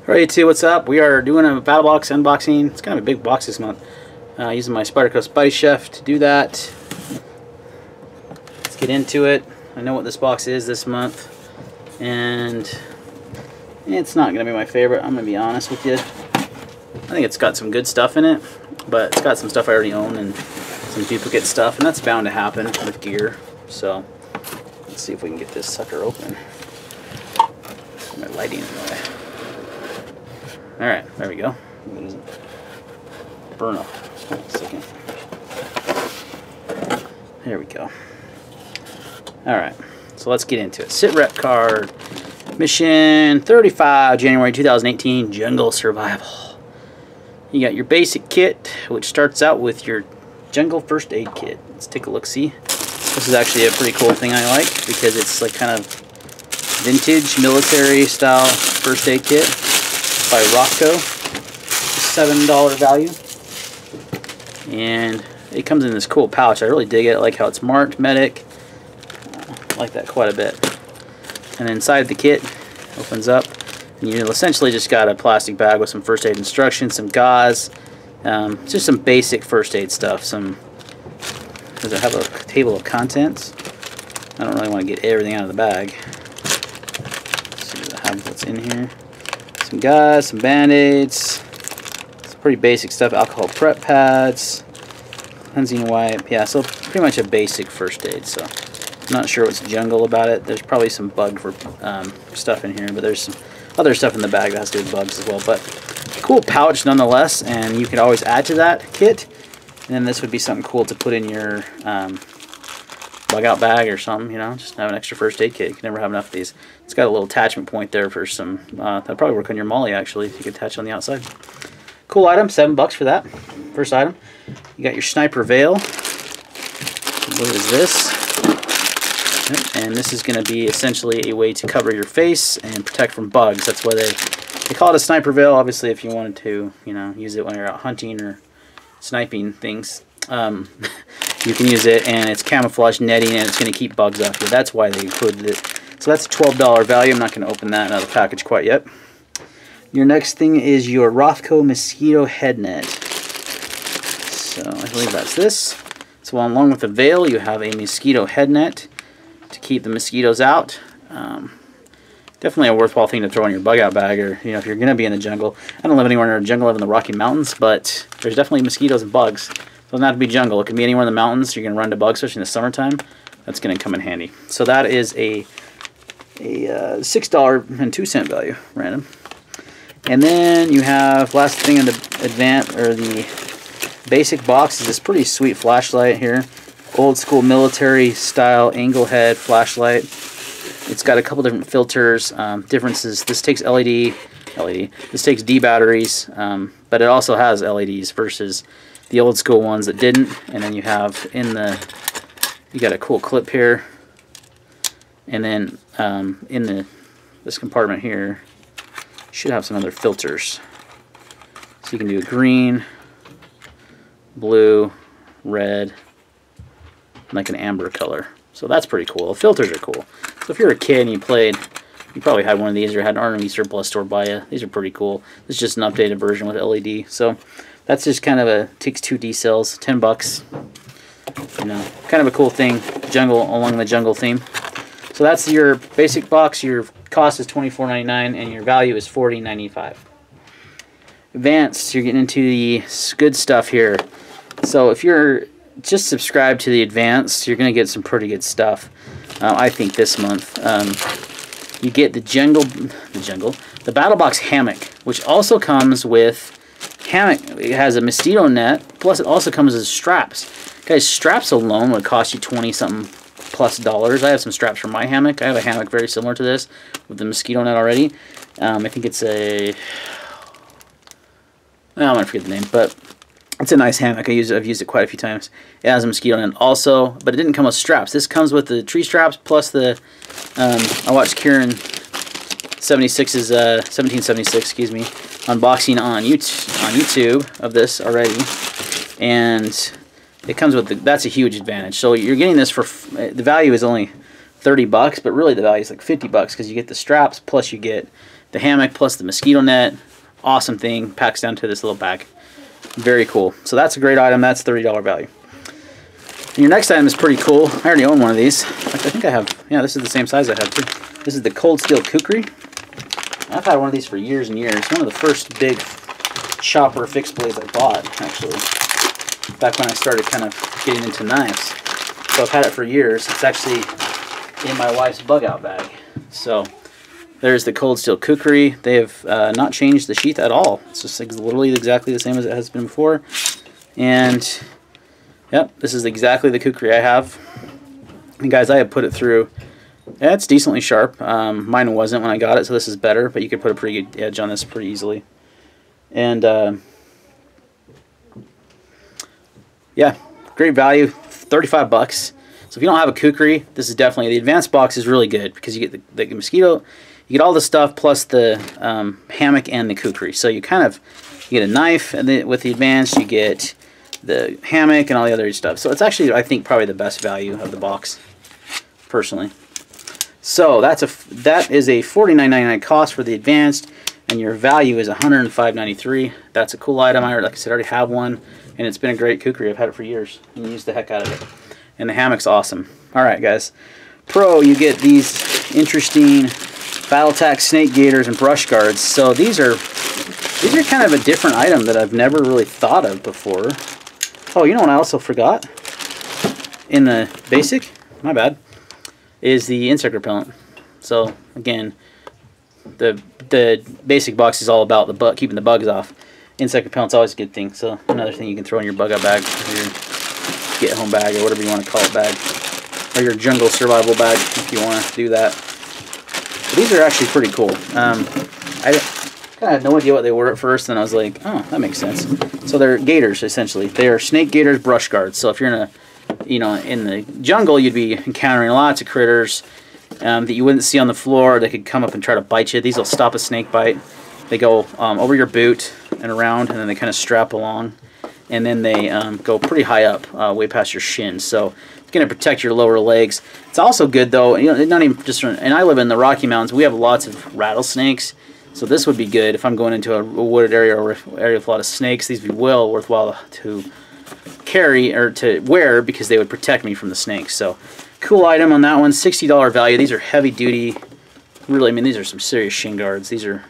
Alright, YouTube, what's up? We are doing a Battlbox unboxing. It's kind of a big box this month. Using my Spyderco Spice Chef to do that. Let's get into it. I know what this box is this month, and it's not going to be my favorite. I'm going to be honest with you. I think it's got some good stuff in it, but it's got some stuff I already own and some duplicate stuff, and that's bound to happen with gear. So let's see if we can get this sucker open. My lighting in the way. Alright, there we go. It doesn't burn up. Hold on a second. There we go. Alright, so let's get into it. Sit rep card. Mission 35, January 2018, Jungle Survival. You got your basic kit, which starts out with your Jungle First Aid Kit. Let's take a look-see. This is actually a pretty cool thing I like, because it's like kind of vintage military style first aid kit by Rothko. $7 value, and it comes in this cool pouch. I really dig it. I like how it's marked medic. I like that quite a bit. And inside the kit opens up, and you essentially just got a plastic bag with some first aid instructions, some gauze, just some basic first aid stuff. Does it have a table of contents? I don't really want to get everything out of the bag. Let's see what's in here. Some gauze, some band-aids, some pretty basic stuff, alcohol prep pads, cleansing wipe. Yeah, so pretty much a basic first aid. So I'm not sure what's jungle about it. There's probably some bug for stuff in here, but there's some other stuff in the bag that has to do with bugs as well. But cool pouch nonetheless, and you can always add to that kit. And then this would be something cool to put in your bug out bag or something, you know, just have an extra first aid kit. You can never have enough of these. It's got a little attachment point there for some, that'll probably work on your molly actually, if you could attach it on the outside. Cool item, $7 for that. First item. You got your sniper veil. What is this? And this is going to be essentially a way to cover your face and protect from bugs. That's why they call it a sniper veil. Obviously, if you wanted to, you know, use it when you're out hunting or sniping things, you can use it, and it's camouflage netting, and it's going to keep bugs off you. That's why they included it. So that's a $12 value. I'm not going to open that out of the package quite yet. Your next thing is your Rothko mosquito head net. So I believe that's this. So along with the veil, you have a mosquito head net to keep the mosquitoes out. Definitely a worthwhile thing to throw in your bug out bag, or you know, if you're going to be in the jungle. I don't live anywhere in the jungle. I live in the Rocky Mountains, but there's definitely mosquitoes and bugs. It doesn't have to be jungle. It can be anywhere in the mountains. You're going to run into bugs, especially in the summertime. That's going to come in handy. So that is a $6.02 value, random. And then you have, last thing in the the basic box, is this pretty sweet flashlight here. Old school military style angle head flashlight. It's got a couple different filters, differences. This takes this takes D batteries, but it also has LEDs versus the old school ones that didn't. And then you have you got a cool clip here, and then this compartment here should have some other filters. So you can do green, blue, red, like an amber color. So that's pretty cool. The filters are cool. So if you're a kid and you probably had one of these or had an R&B surplus store by you. These are pretty cool. This is just an updated version with LED. So that's just kind of takes 2 D cells, $10. You know, kind of a cool thing, along the jungle theme. So that's your basic box. Your cost is $24.99 and your value is $40.95. Advanced, you're getting into the good stuff here. So if you're just subscribed to the Advanced, you're going to get some pretty good stuff. I think this month you get the Battlbox hammock, which also comes with It has a mosquito net, plus it also comes with straps. Guys, straps alone would cost you 20-something plus dollars. I have some straps for my hammock. I have a hammock very similar to this with the mosquito net already. I think it's I'm going to forget the name, but it's a nice hammock. I've used it quite a few times. It has a mosquito net also, but it didn't come with straps. This comes with the tree straps plus the, I watched Kieran 1776, excuse me, unboxing on YouTube of this already, and it comes with that's a huge advantage. So you're getting this for, the value is only $30, but really the value is like $50 because you get the straps plus you get the hammock plus the mosquito net. Awesome thing. Packs down to this little bag. Very cool. So that's a great item. That's $30 value. And your next item is pretty cool. I already own one of these. I think I have, yeah, this is the same size I have too. This is the cold steel kukri. I've had one of these for years and years. One of the first big chopper fixed blades I bought, actually. Back when I started kind of getting into knives. So I've had it for years. It's actually in my wife's bug out bag. So there's the cold steel kukri. They have not changed the sheath at all. It's just literally exactly the same as it has been before. And yep, this is exactly the kukri I have. And guys, I have put it through. Yeah, it's decently sharp. Mine wasn't when I got it, so this is better. But you could put a pretty good edge on this pretty easily. And yeah, great value. 35 bucks. So if you don't have a kukri, this is definitely, the advanced box is really good because you get the mosquito, you get all the stuff plus the hammock and the kukri. So you kind of, you get a knife, and then with the advanced you get the hammock and all the other stuff. So it's actually, I think, probably the best value of the box, personally. So that is a $49.99 cost for the advanced, and your value is $105.93. That's a cool item. Like I said, I already have one, and it's been a great kukri. I've had it for years and used the heck out of it. And the hammock's awesome. Alright guys, Pro, you get these interesting Battlbox snake gaiters and brush guards. So these are kind of a different item that I've never really thought of before. Oh, you know what I also forgot? In the basic, my bad, is the insect repellent. So again, the basic box is all about the keeping the bugs off. Insect repellent's always a good thing. So another thing you can throw in your bug out bag, or your get home bag, or whatever you want to call it bag, or your jungle survival bag if you want to do that. But these are actually pretty cool. I kind of had no idea what they were at first, and I was like, oh, that makes sense. So they're gaiters essentially. They are snake gaiters brush guards. So if you're in a, you know, in the jungle, you'd be encountering lots of critters that you wouldn't see on the floor. They could come up and try to bite you. These will stop a snake bite. They go over your boot and around, and then they kind of strap along. And then they go pretty high up, way past your shins. So it's going to protect your lower legs. It's also good, though, you know, not even just, and I live in the Rocky Mountains. We have lots of rattlesnakes. So this would be good if I'm going into a wooded area or area with a lot of snakes. These would be well worthwhile to carry or to wear because they would protect me from the snakes. So cool item on that one. $60 value. These are heavy duty. Really, I mean, these are some serious shin guards. These are,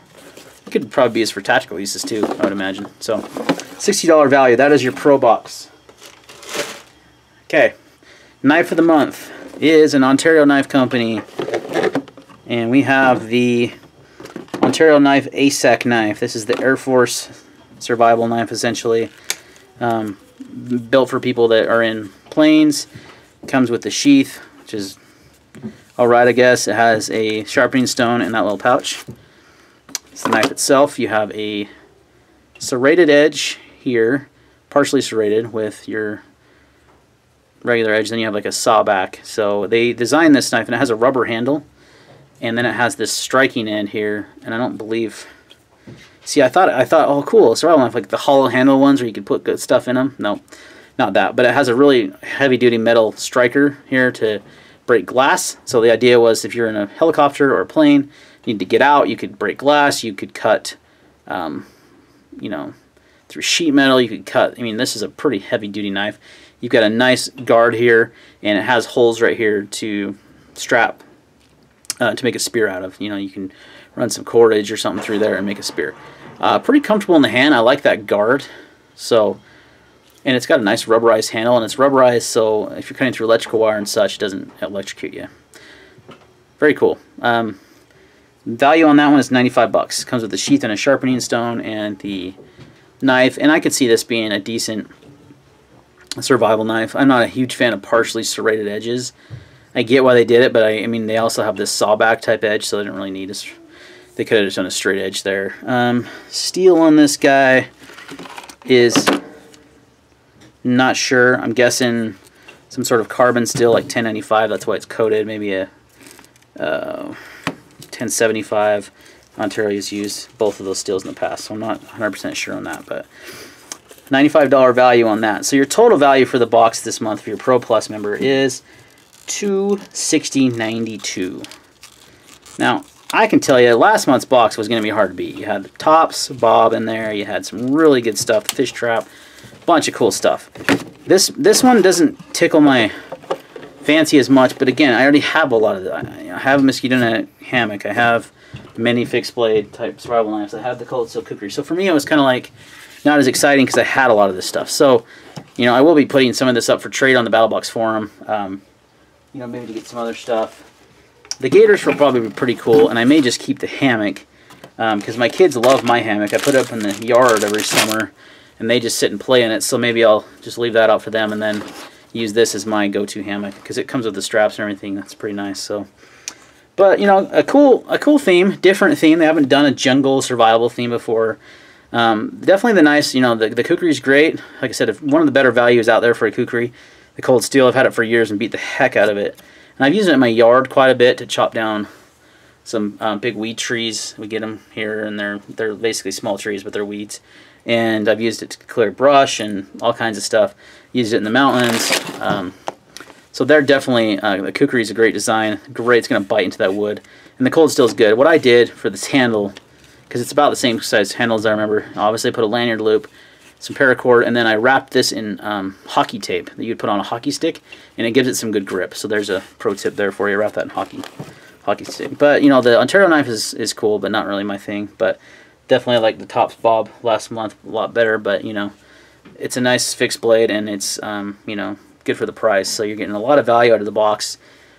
could probably be used for tactical uses too, I would imagine. So $60 value. That is your Pro box. Okay, knife of the month is an Ontario Knife Company, and we have the Ontario Knife ASAC knife. This is the Air Force survival knife, essentially, built for people that are in planes. Comes with the sheath, which is alright, I guess. It has a sharpening stone in that little pouch. It's the knife itself. You have a serrated edge here, partially serrated with your regular edge. Then you have like a saw back. So they designed this knife, and it has a rubber handle, and then it has this striking end here. And I don't believe. See, I thought, oh, cool. So I don't have like the hollow handle ones where you could put good stuff in them. No, not that. But it has a really heavy-duty metal striker here to break glass. So the idea was, if you're in a helicopter or a plane, you need to get out. You could break glass. You could cut, you know, through sheet metal. You could cut. I mean, this is a pretty heavy-duty knife. You've got a nice guard here, and it has holes right here to strap to make a spear out of. You know, you can run some cordage or something through there and make a spear. Pretty comfortable in the hand. I like that guard. So, and it's got a nice rubberized handle, and it's rubberized, so if you're cutting through electrical wire and such, it doesn't electrocute you. Very cool. Value on that one is 95 bucks. Comes with the sheath and a sharpening stone and the knife, and I could see this being a decent survival knife. I'm not a huge fan of partially serrated edges. I get why they did it, but I mean, they also have this sawback type edge, so they didn't really need this. They could have just done a straight edge there. Steel on this guy is not sure. I'm guessing some sort of carbon steel, like 1095. That's why it's coated. Maybe a 1075. Ontario's used both of those steels in the past, so I'm not 100% sure on that, but $95 value on that. So your total value for the box this month for your Pro Plus member is $260.92. Now, I can tell you, last month's box was going to be hard to beat. You had the tops, Bob in there. You had some really good stuff, the fish trap, bunch of cool stuff. This one doesn't tickle my fancy as much, but again, I already have a lot of that. I have a mosquito net hammock. I have many fixed blade type survival knives. I have the cold steel cookery. So for me, it was kind of like not as exciting because I had a lot of this stuff. So, you know, I will be putting some of this up for trade on the Battlbox forum. You know, maybe to get some other stuff. The gators will probably be pretty cool, and I may just keep the hammock because my kids love my hammock. I put it up in the yard every summer, and they just sit and play in it. So maybe I'll just leave that out for them, and then use this as my go-to hammock because it comes with the straps and everything. That's pretty nice. So, but you know, a cool theme, different theme. They haven't done a jungle survival theme before. Definitely the nice, you know, the kukri is great. Like I said, one of the better values out there for a kukri. The cold steel, I've had it for years and beat the heck out of it. And I've used it in my yard quite a bit to chop down some big weed trees. We get them here, and they're basically small trees, but they're weeds. And I've used it to clear brush and all kinds of stuff. Used it in the mountains. So they're definitely, the kukri is a great design. Great, it's going to bite into that wood. And the cold steel is good. What I did for this handle, because it's about the same size handle as I remember, obviously I put a lanyard loop, some paracord, and then I wrapped this in hockey tape that you'd put on a hockey stick, and it gives it some good grip. So there's a pro tip there for you. Wrap that in hockey stick. But you know, the Ontario knife is cool, but not really my thing. But definitely like the Tops Bob last month a lot better. But you know, it's a nice fixed blade, and it's you know, good for the price. So you're getting a lot of value out of the box.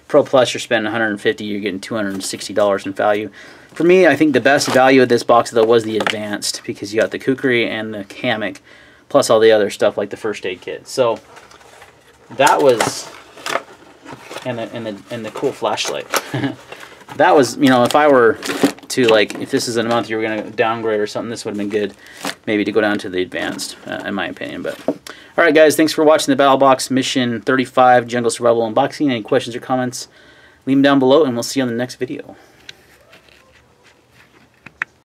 Pro Plus, you're spending $150, you're getting $260 in value. For me, I think the best value of this box, though, was the Advanced, because you got the kukri and the hammock, plus all the other stuff like the first aid kit. So that was, and the cool flashlight. That was, you know, if I were to, like, if this is a month you were going to downgrade or something, this would have been good, maybe to go down to the Advanced, in my opinion. But alright guys, thanks for watching the Battlbox Mission 35 Jungle Survival Unboxing. Any questions or comments, leave them down below, and we'll see you on the next video.